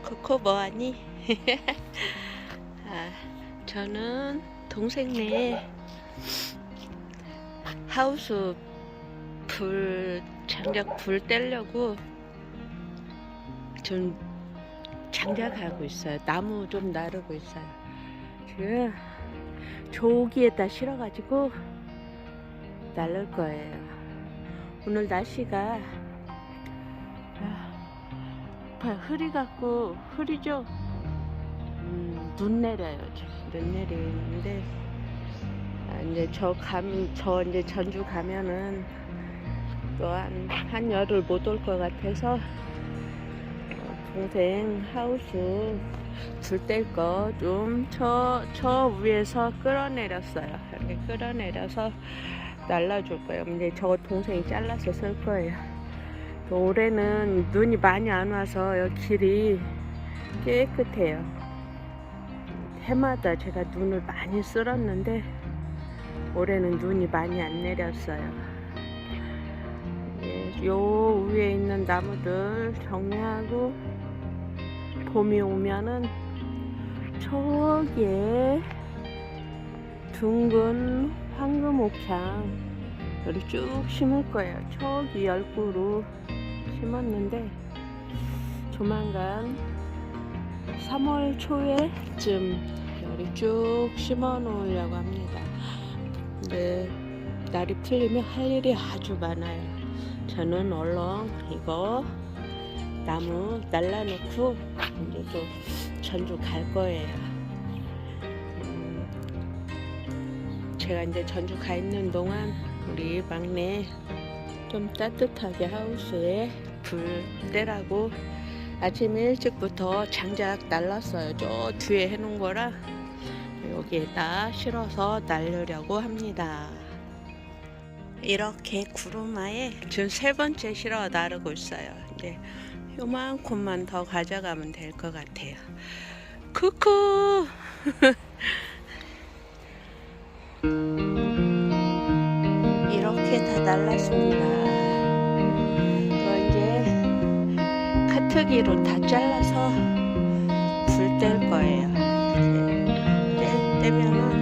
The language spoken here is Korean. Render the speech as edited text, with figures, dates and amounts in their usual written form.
코코 뭐하니? 아, 저는 동생네 하우스 장작 불 떼려고 좀 장작하고 있어요. 나무 좀 나르고 있어요. 지금 조기에다 실어가지고 나를 거예요. 오늘 날씨가 흐리갖고 흐리죠? 눈 내려요. 눈 내리는데 이제 저 이제 전주 가면은 또 한 열흘 못 올 것 같아서 동생 하우스 불 뗄 거 좀 저 위에서 끌어내렸어요. 이렇게 끌어내려서 날라줄 거예요. 이제 저 동생이 잘라서 쓸 거예요. 올해는 눈이 많이 안 와서 여기 길이 깨끗해요. 해마다 제가 눈을 많이 쓸었는데 올해는 눈이 많이 안 내렸어요. 요 위에 있는 나무들 정리하고 봄이 오면은 저기에 둥근 황금옥향 여기 쭉 심을 거예요. 저기 10그루 심었는데 조만간 3월 초에쯤 여기 쭉 심어 놓으려고 합니다. 근데 날이 풀리면 할 일이 아주 많아요. 저는 얼른 이거 나무 날라놓고 이제 또 전주 갈 거예요. 제가 이제 전주 가 있는 동안 우리 막내 좀 따뜻하게 하우스에 불 떼라고 아침 일찍부터 장작 날랐어요. 저 뒤에 해놓은 거라 여기에다 실어서 날리려고 합니다. 이렇게 구루마에 지금 3번째 실어 나르고 있어요. 이제 요만큼만 더 가져가면 될 것 같아요. 쿠쿠 이렇게 다 날랐습니다. 이제 카트기로 다 잘라서 불 뗄 거예요. 떼면은